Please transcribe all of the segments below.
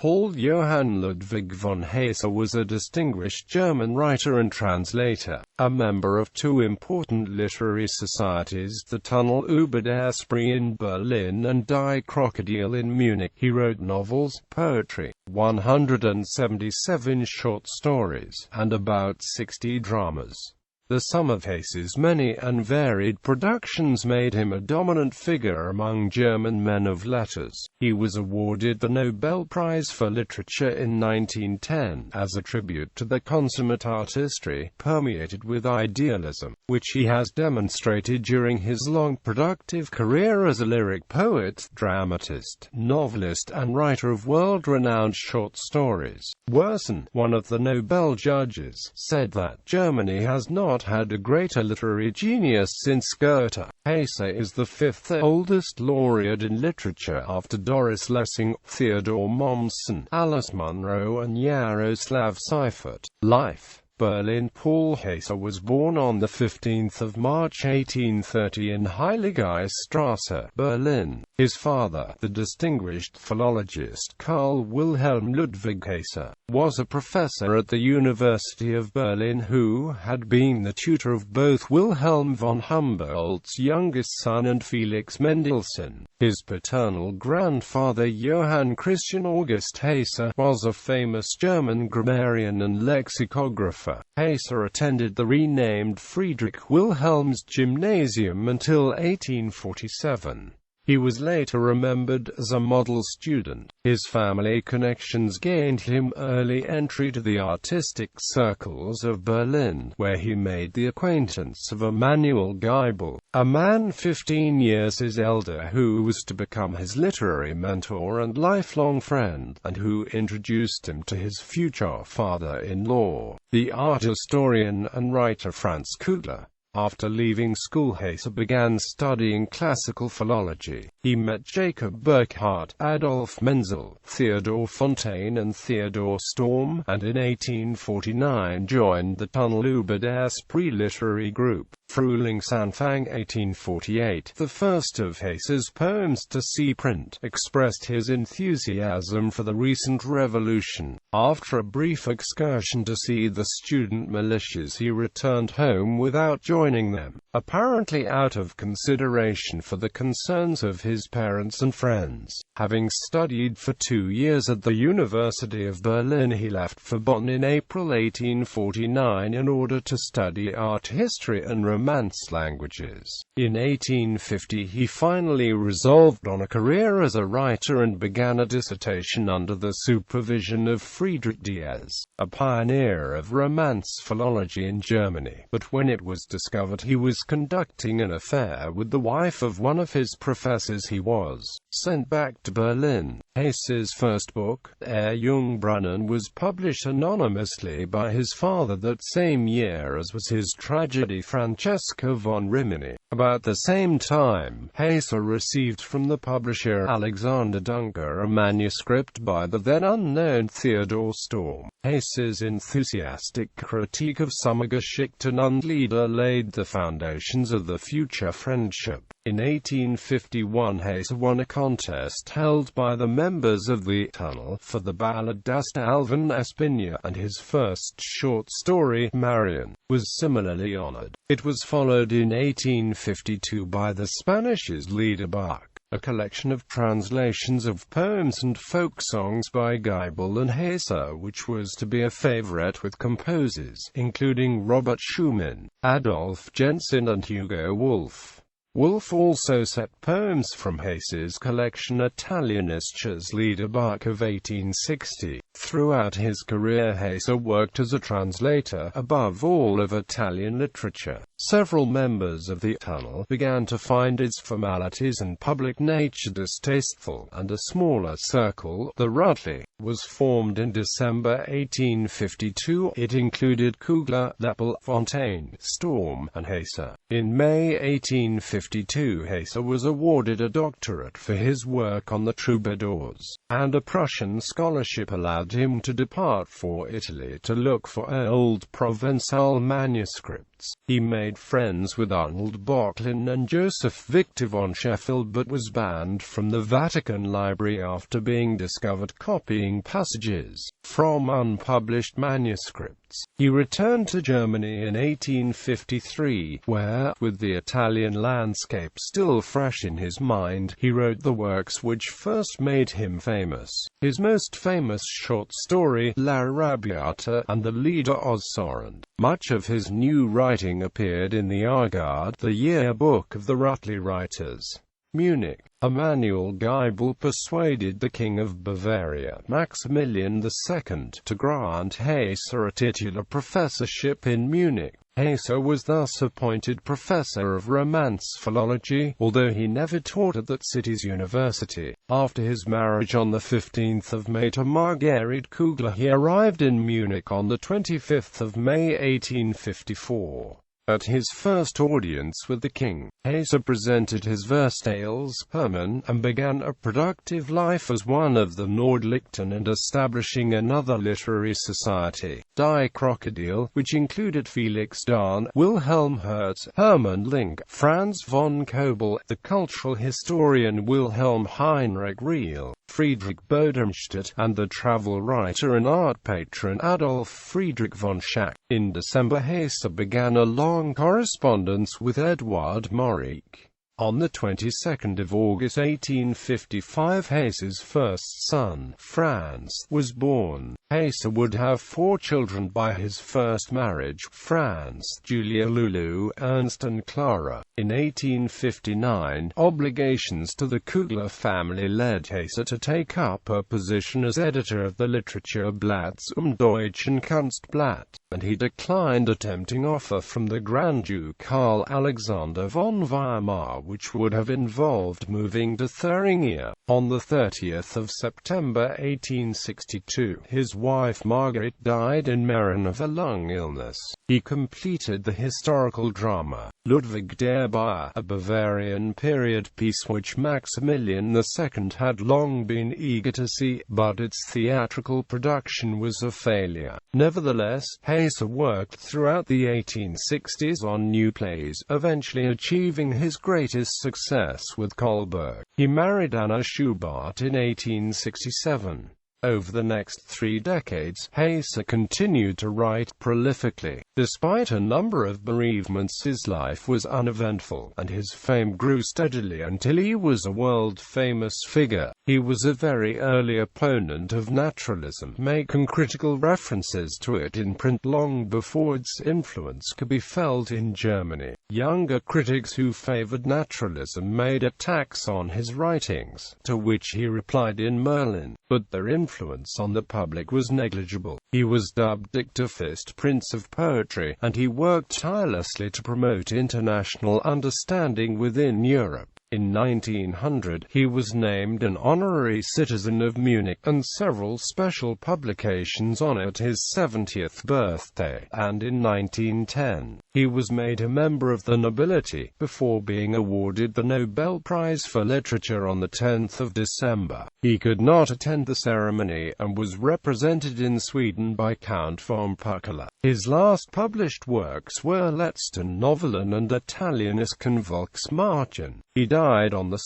Paul Johann Ludwig von Heyse was a distinguished German writer and translator, a member of two important literary societies, the Tunnel über der Spree in Berlin and Die Krokodile in Munich. He wrote novels, poetry, 177 short stories, and about 60 dramas. The sum of Heyse's many and varied productions made him a dominant figure among German men of letters. He was awarded the Nobel Prize for Literature in 1910, as a tribute to the consummate artistry, permeated with idealism, which he has demonstrated during his long productive career as a lyric poet, dramatist, novelist and writer of world-renowned short stories. Wirsen, one of the Nobel judges, said that Germany has not had a greater literary genius since Goethe. Heyse is the fifth oldest laureate in literature after Doris Lessing, Theodor Mommsen, Alice Munro and Jaroslav Seifert. Life. Berlin. Paul Heyse was born on 15 March 1830 in Heiligstrasse, Berlin. His father, the distinguished philologist Karl Wilhelm Ludwig Heyse, was a professor at the University of Berlin who had been the tutor of both Wilhelm von Humboldt's youngest son and Felix Mendelssohn. His paternal grandfather Johann Christian August Heyse was a famous German grammarian and lexicographer. Heyse attended the renamed Friedrich Wilhelms Gymnasium until 1847. He was later remembered as a model student. His family connections gained him early entry to the artistic circles of Berlin, where he made the acquaintance of Emanuel Geibel, a man 15 years his elder who was to become his literary mentor and lifelong friend, and who introduced him to his future father-in-law, the art historian and writer Franz Kugler. After leaving school, Heyse began studying classical philology. He met Jacob Burckhardt, Adolf Menzel, Theodor Fontane and Theodor Storm, and in 1849 joined the Tunnel über der Spree literary group. Frühlingsanfang 1848, the first of Heyse's poems to see print, expressed his enthusiasm for the recent revolution. After a brief excursion to see the student militias, he returned home without joining them, apparently out of consideration for the concerns of his parents and friends. Having studied for 2 years at the University of Berlin, he left for Bonn in April 1849 in order to study art history and Romance languages. In 1850 he finally resolved on a career as a writer and began a dissertation under the supervision of Friedrich Diez, a pioneer of Romance philology in Germany. But when it was discovered he was conducting an affair with the wife of one of his professors, he was sent back to Berlin. Heyse's first book, Der Jungbrunnen, was published anonymously by his father that same year, as was his tragedy Francesca von Rimini. About the same time, Heyse received from the publisher Alexander Dunker a manuscript by the then unknown Theodor Storm. Heyse's enthusiastic critique of Sommergeschichten und Lieder laid the foundations of the future friendship. In 1851 Heyse won a contest held by the members of the Tunnel for the ballad Das Alven Espinia, and his first short story, Marion, was similarly honored. It was followed in 1852 by the Spanish's Liederbuch, a collection of translations of poems and folk songs by Geibel and Heyse, which was to be a favorite with composers, including Robert Schumann, Adolf Jensen and Hugo Wolf. Wolf also set poems from Heyse's collection Italienisches Liederbuch of 1860. Throughout his career Heyse worked as a translator, above all of Italian literature. Several members of the Tunnel began to find its formalities and public nature distasteful, and a smaller circle, the Rutli, was formed in December 1852. It included Kugler, Leppel, Fontane, Storm, and Heyse. In May 1852 Heyse was awarded a doctorate for his work on the troubadours, and a Prussian scholarship allowed him to depart for Italy to look for old Provençal manuscripts. arts. He made friends with Arnold Böcklin and Joseph Victor von Sheffield, but was banned from the Vatican Library after being discovered copying passages from unpublished manuscripts. He returned to Germany in 1853, where, with the Italian landscape still fresh in his mind, he wrote the works which first made him famous. His most famous short story, L'arrabbiata, and the leader Ossorand. Much of his new writing appeared in the Argard, the yearbook of the Rutli writers. Munich. Emanuel Geibel persuaded the King of Bavaria, Maximilian II, to grant Heyse a titular professorship in Munich. Heyse was thus appointed professor of Romance philology, although he never taught at that city's university. After his marriage on 15 May to Margaret Kugler, he arrived in Munich on 25 May 1854. At his first audience with the king, Heyse presented his verse tales, Hermann, and began a productive life as one of the Nordlichten and establishing another literary society, Die Krokodile, which included Felix Dahn, Wilhelm Hertz, Hermann Link, Franz von Kobel, the cultural historian Wilhelm Heinrich Riehl, Friedrich Bodenstedt, and the travel writer and art patron Adolf Friedrich von Schack. In December, Heyse began a long correspondence with Eduard Moric. On the 22nd of August 1855, Heyse's first son, Franz, was born. Heyse would have 4 children by his first marriage, Franz, Julia Lulu, Ernst and Clara. In 1859, obligations to the Kugler family led Heyse to take up a position as editor of the Literaturblatt zum Deutschen Kunstblatt, and he declined a tempting offer from the Grand Duke Karl Alexander von Weimar, which would have involved moving to Thuringia. On 30 September 1862, his wife Margaret died in Meran of a lung illness. He completed the historical drama, Ludwig der Bayer, a Bavarian period piece which Maximilian II had long been eager to see, but its theatrical production was a failure. Nevertheless, Heyse worked throughout the 1860s on new plays, eventually achieving his greatest success with Kohlberg. He married Anna Schubart in 1867. Over the next 3 decades, Heyse continued to write prolifically. Despite a number of bereavements, his life was uneventful, and his fame grew steadily until he was a world-famous figure. He was a very early opponent of naturalism, making critical references to it in print long before its influence could be felt in Germany. Younger critics who favored naturalism made attacks on his writings, to which he replied in Merlin, but their influence on the public was negligible. He was dubbed Dichterfürst, Prince of Poetry, and he worked tirelessly to promote international understanding within Europe. In 1900, he was named an honorary citizen of Munich, and several special publications honored his 70th birthday, and in 1910, he was made a member of the nobility, before being awarded the Nobel Prize for Literature on 10 December. He could not attend the ceremony, and was represented in Sweden by Count von Puckela. His last published works were Letzten Novellen and Italienische Volksmärchen. He died on 2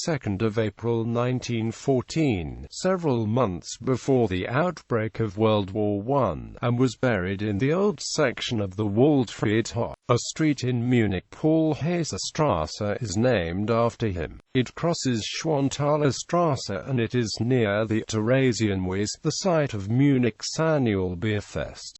April 1914, several months before the outbreak of World War I, and was buried in the old section of the Waldfriedhof. A street in Munich, Paul Heyse Strasse, is named after him. It crosses Schwanthaler Strasse and it is near the Theresienwiese, the site of Munich's annual Beerfest.